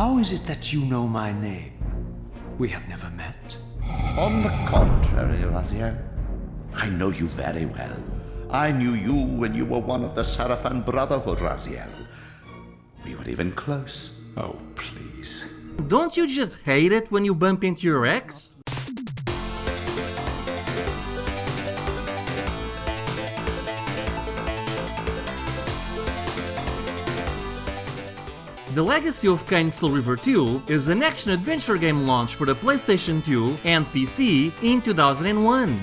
How is it that you know my name? We have never met. On the contrary, Raziel, I know you very well. I knew you when you were one of the Sarafan Brotherhood, Raziel. We were even close. Oh, please. Don't you just hate it when you bump into your ex? The Legacy of Kain Soul Reaver 2 is an action-adventure game launched for the PlayStation 2 and PC in 2001.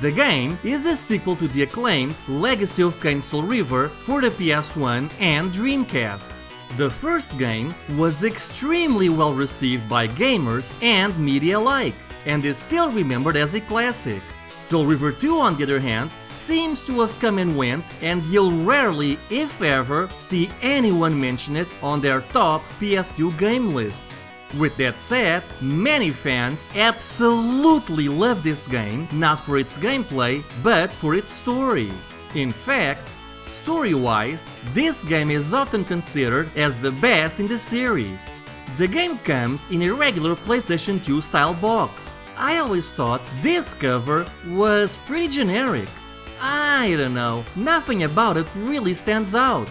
The game is a sequel to the acclaimed Legacy of Kain Soul Reaver for the PS1 and Dreamcast. The first game was extremely well received by gamers and media alike, and is still remembered as a classic. Soul Reaver 2, on the other hand, seems to have come and went, and you'll rarely, if ever, see anyone mention it on their top PS2 game lists. With that said, many fans absolutely love this game, not for its gameplay, but for its story. In fact, story-wise, this game is often considered as the best in the series. The game comes in a regular PlayStation 2 style box. I always thought this cover was pretty generic. I don't know, nothing about it really stands out.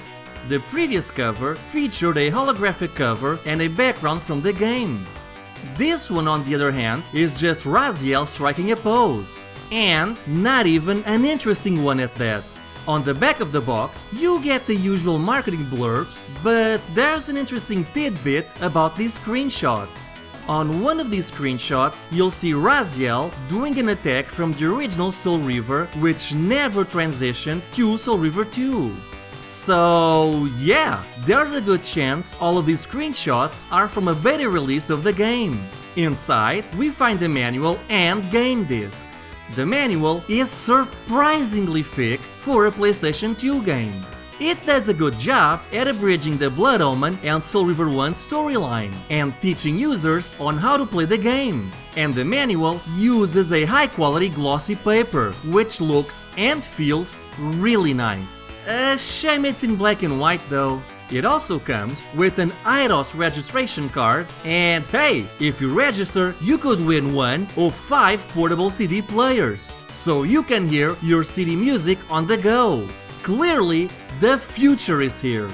The previous cover featured a holographic cover and a background from the game. This one, on the other hand, is just Raziel striking a pose. And not even an interesting one at that. On the back of the box, you get the usual marketing blurbs, but there's an interesting tidbit about these screenshots. On one of these screenshots, you'll see Raziel doing an attack from the original Soul Reaver, which never transitioned to Soul Reaver 2. So yeah, there's a good chance all of these screenshots are from a beta release of the game. Inside, we find the manual and game disc. The manual is surprisingly thick for a PlayStation 2 game. It does a good job at abridging the Blood Omen and Soul Reaver 1 storyline and teaching users on how to play the game. And the manual uses a high-quality glossy paper, which looks and feels really nice. A shame it's in black and white though. It also comes with an IDOS registration card, and hey, if you register, you could win one of 5 portable CD players, so you can hear your CD music on the go. Clearly, the future is here.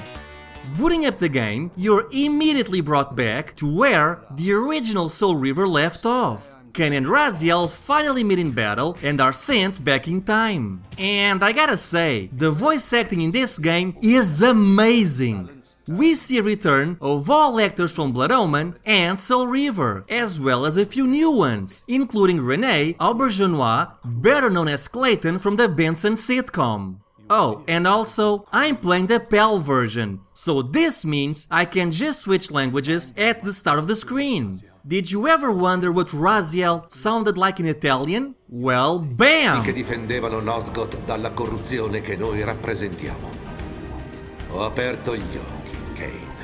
Booting up the game, you're immediately brought back to where the original Soul Reaver left off. Kain and Raziel finally meet in battle and are sent back in time. And I gotta say, the voice acting in this game is amazing. We see a return of all actors from Blood Omen and Soul Reaver, as well as a few new ones, including Renee Auberjonois, better known as Clayton from the Benson sitcom. Oh, and also, I'm playing the PAL version, so this means I can just switch languages at the start of the screen. Did you ever wonder what Raziel sounded like in Italian? Well, bam! Che difendevano Nosgoth dalla corruzione che noi rappresentiamo. Ho aperto gli occhi, Kain.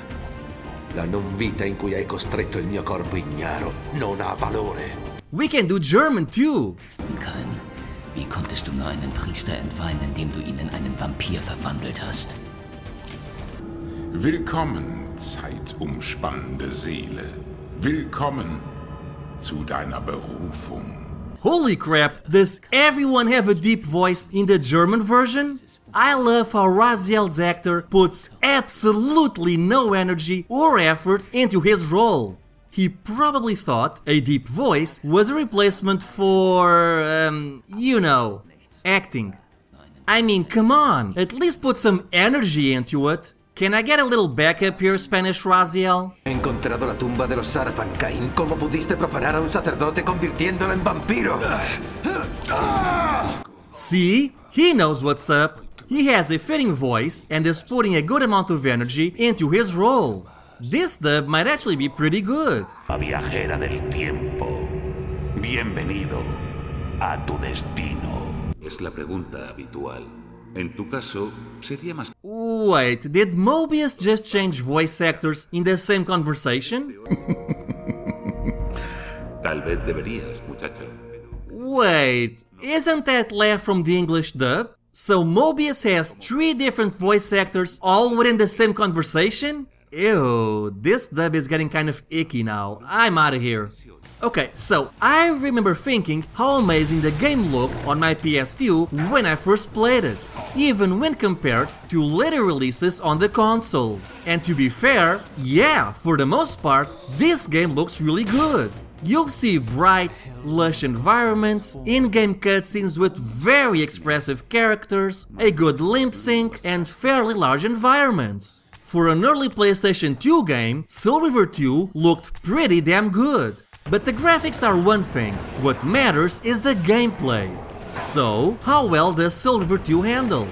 La non vita in cui hai costretto il mio corpo ignaro non ha valore. We can do German too! Kain, wie konntest du nur einen Priester entweihen, indem du ihn in einen Vampir verwandelt hast? Willkommen, zeitumspannende Seele. Willkommen zu deiner Berufung. Holy crap, does everyone have a deep voice in the German version? I love how Raziel's actor puts absolutely no energy or effort into his role. He probably thought a deep voice was a replacement for, you know, acting. I mean, come on, at least put some energy into it. Can I get a little backup here, Spanish Raziel? He encontrado la tumba de los Sarafan, Kain. ¿Cómo pudiste profanar a un sacerdote convirtiéndolo en vampiro? See? He knows what's up. He has a fitting voice and is putting a good amount of energy into his role. This dub might actually be pretty good. La viajera del tiempo. Bienvenido a tu destino. Es la pregunta habitual. En tu caso, sería más... Wait, did Mobius just change voice actors in the same conversation? Tal vez deberías, muchacho. Wait, isn't that laugh from the English dub? So Mobius has 3 different voice actors all within the same conversation? Ew, this dub is getting kind of icky now. I'm out of here. Okay, so I remember thinking how amazing the game looked on my PS2 when I first played it, even when compared to later releases on the console. And to be fair, yeah, for the most part, this game looks really good. You'll see bright, lush environments, in-game cutscenes with very expressive characters, a good lip sync, and fairly large environments. For an early PlayStation 2 game, Soul Reaver 2 looked pretty damn good. But the graphics are one thing, what matters is the gameplay. So, how well does Soul Reaver 2 handle?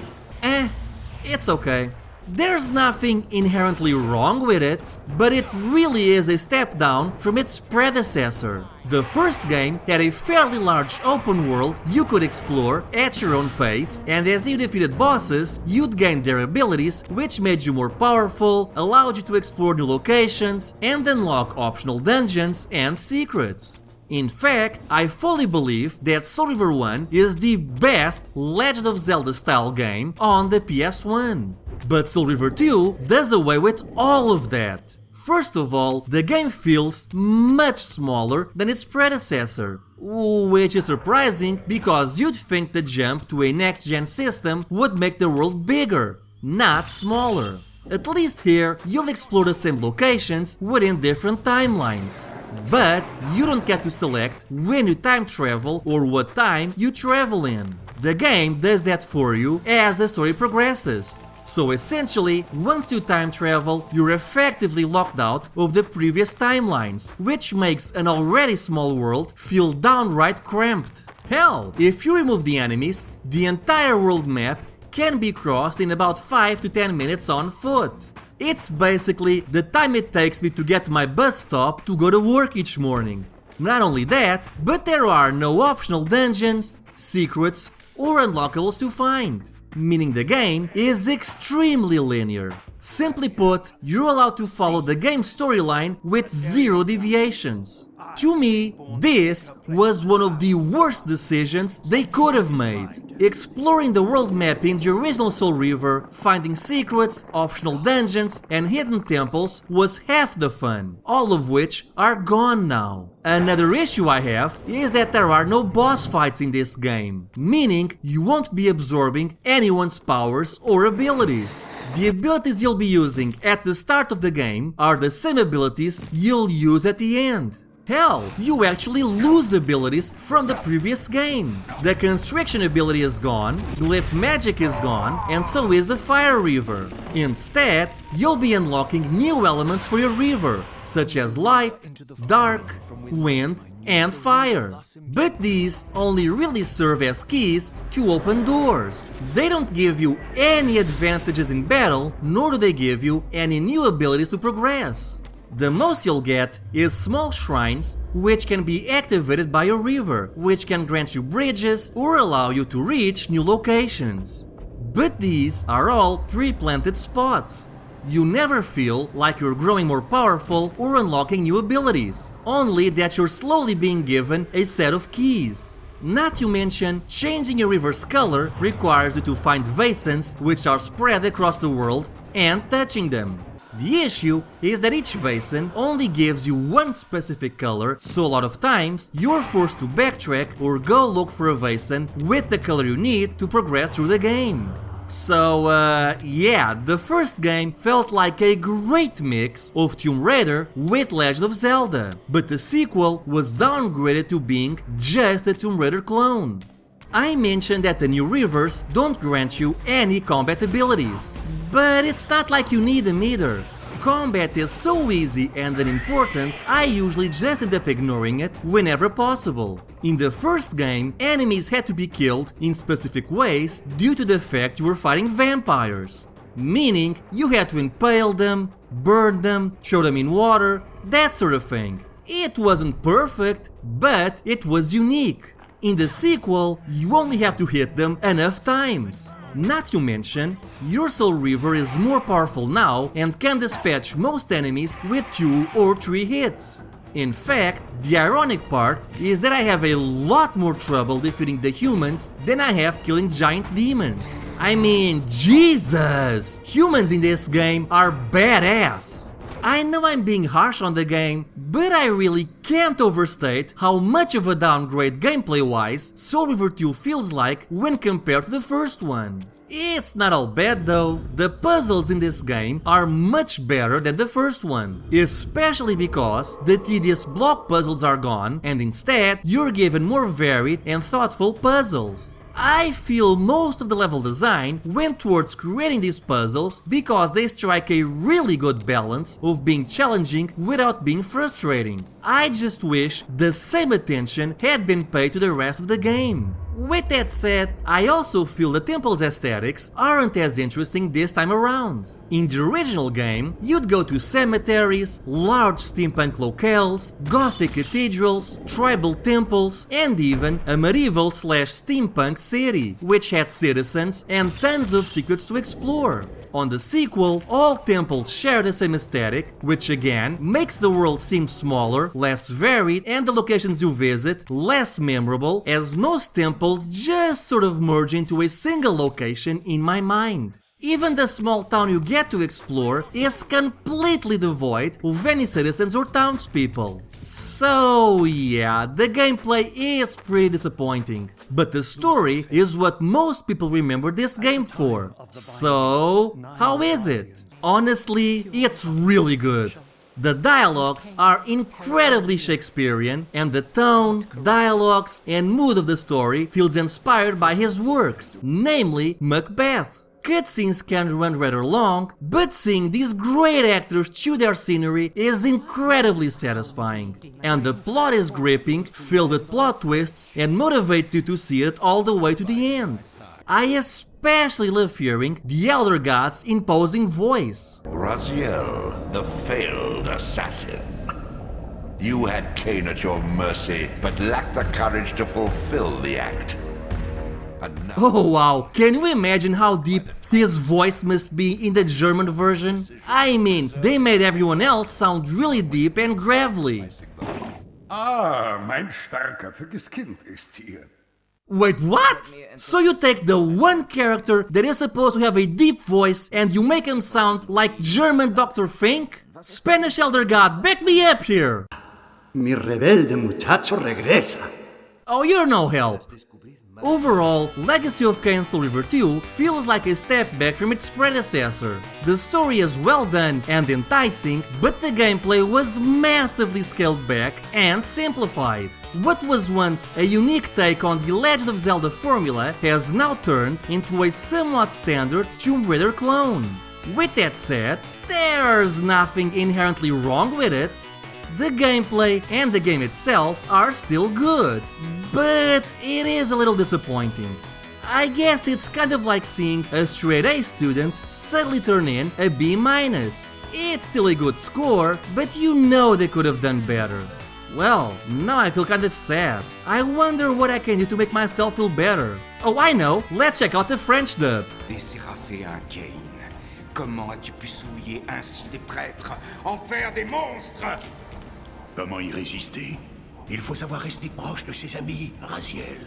It's okay. There's nothing inherently wrong with it, but it really is a step down from its predecessor. The first game had a fairly large open world you could explore at your own pace, and as you defeated bosses, you'd gain their abilities, which made you more powerful, allowed you to explore new locations, and unlock optional dungeons and secrets. In fact, I fully believe that Soul Reaver 1 is the best Legend of Zelda style game on the PS1. But Soul Reaver 2 does away with all of that. First of all, the game feels much smaller than its predecessor, which is surprising because you'd think the jump to a next-gen system would make the world bigger, not smaller. At least here, you'll explore the same locations within different timelines. But you don't get to select when you time travel or what time you travel in. The game does that for you as the story progresses. So essentially, once you time travel, you're effectively locked out of the previous timelines, which makes an already small world feel downright cramped. Hell, if you remove the enemies, the entire world map can be crossed in about 5 to 10 minutes on foot. It's basically the time it takes me to get to my bus stop to go to work each morning. Not only that, but there are no optional dungeons, secrets, or unlockables to find. Meaning the game is extremely linear. Simply put, you're allowed to follow the game's storyline with zero deviations. To me, this was one of the worst decisions they could have made. Exploring the world map in the original Soul Reaver, finding secrets, optional dungeons, and hidden temples was half the fun, all of which are gone now. Another issue I have is that there are no boss fights in this game, meaning you won't be absorbing anyone's powers or abilities. The abilities you'll be using at the start of the game are the same abilities you'll use at the end. Hell, you actually lose abilities from the previous game. The Constriction ability is gone, Glyph Magic is gone, and so is the Fire Reaver. Instead, you'll be unlocking new elements for your Reaver, such as Light, Dark, Wind, and Fire. But these only really serve as keys to open doors. They don't give you any advantages in battle, nor do they give you any new abilities to progress. The most you'll get is small shrines, which can be activated by your Reaver, which can grant you bridges or allow you to reach new locations. But these are all pre-planted spots. You never feel like you're growing more powerful or unlocking new abilities, only that you're slowly being given a set of keys. Not to mention, changing your Reaver's color requires you to find vases which are spread across the world and touching them. The issue is that each basin only gives you one specific color, so a lot of times you're forced to backtrack or go look for a basin with the color you need to progress through the game. So, yeah, the first game felt like a great mix of Tomb Raider with Legend of Zelda, but the sequel was downgraded to being just a Tomb Raider clone. I mentioned that the new Reavers don't grant you any combat abilities, but it's not like you need them either. Combat is so easy and unimportant, I usually just end up ignoring it whenever possible. In the first game, enemies had to be killed in specific ways due to the fact you were fighting vampires. Meaning, you had to impale them, burn them, throw them in water, that sort of thing. It wasn't perfect, but it was unique. In the sequel, you only have to hit them enough times. Not to mention, your Soul Reaver is more powerful now and can dispatch most enemies with 2 or 3 hits. In fact, the ironic part is that I have a lot more trouble defeating the humans than I have killing giant demons. I mean, Jesus! Humans in this game are badass! I know I'm being harsh on the game, but I really can't overstate how much of a downgrade gameplay-wise Soul Reaver 2 feels like when compared to the first one. It's not all bad though. The puzzles in this game are much better than the first one, especially because the tedious block puzzles are gone and instead you're given more varied and thoughtful puzzles. I feel most of the level design went towards creating these puzzles because they strike a really good balance of being challenging without being frustrating. I just wish the same attention had been paid to the rest of the game. With that said, I also feel the temple's aesthetics aren't as interesting this time around. In the original game, you'd go to cemeteries, large steampunk locales, gothic cathedrals, tribal temples, and even a medieval/steampunk city, which had citizens and tons of secrets to explore. On the sequel, all temples share the same aesthetic, which again makes the world seem smaller, less varied, and the locations you visit less memorable, as most temples just sort of merge into a single location in my mind. Even the small town you get to explore is completely devoid of any citizens or townspeople. So yeah, the gameplay is pretty disappointing, but the story is what most people remember this game for. So, how is it? Honestly, it's really good. The dialogues are incredibly Shakespearean, and the tone, dialogues, and mood of the story feels inspired by his works, namely Macbeth. Cutscenes can run rather long, but seeing these great actors chew their scenery is incredibly satisfying. And the plot is gripping, filled with plot twists, and motivates you to see it all the way to the end. I especially love hearing the Elder God's imposing voice. Raziel, the failed assassin. You had Kain at your mercy, but lacked the courage to fulfill the act. Oh wow, can you imagine how deep his voice must be in the German version? I mean, they made everyone else sound really deep and gravelly. Ah, mein starrköpfiges Kind ist hier. Wait, what? So you take the one character that is supposed to have a deep voice and you make him sound like German Dr. Fink? Spanish Elder God, back me up here! Mi rebelde muchacho regresa. Oh, you're no help. Overall, Legacy of Kain Soul Reaver 2 feels like a step back from its predecessor. The story is well done and enticing, but the gameplay was massively scaled back and simplified. What was once a unique take on the Legend of Zelda formula has now turned into a somewhat standard Tomb Raider clone. With that said, there's nothing inherently wrong with it. The gameplay and the game itself are still good, but it is a little disappointing. I guess it's kind of like seeing a straight A student suddenly turn in a B-. It's still a good score, but you know they could have done better. Well, now I feel kind of sad. I wonder what I can do to make myself feel better. Oh, I know, let's check out the French dub. Des Séraphéens, Kain. Comment as-tu pu souiller ainsi des prêtres, en faire des monstres? Comment y résister? Il faut savoir rester proche de ses amis, Raziel,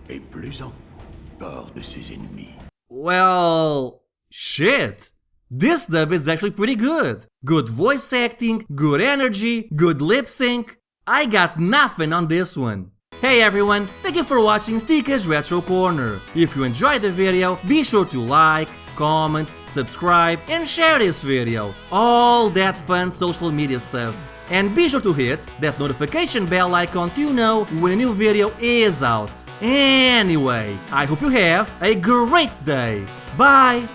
et plus encore de ses ennemis. Well, shit. This dub is actually pretty good. Good voice acting, good energy, good lip sync. I got nothing on this one. Hey everyone, thank you for watching St1ka's Retro Corner. If you enjoyed the video, be sure to like, comment, subscribe, and share this video. All that fun social media stuff. And be sure to hit that notification bell icon to know when a new video is out. Anyway, I hope you have a great day. Bye!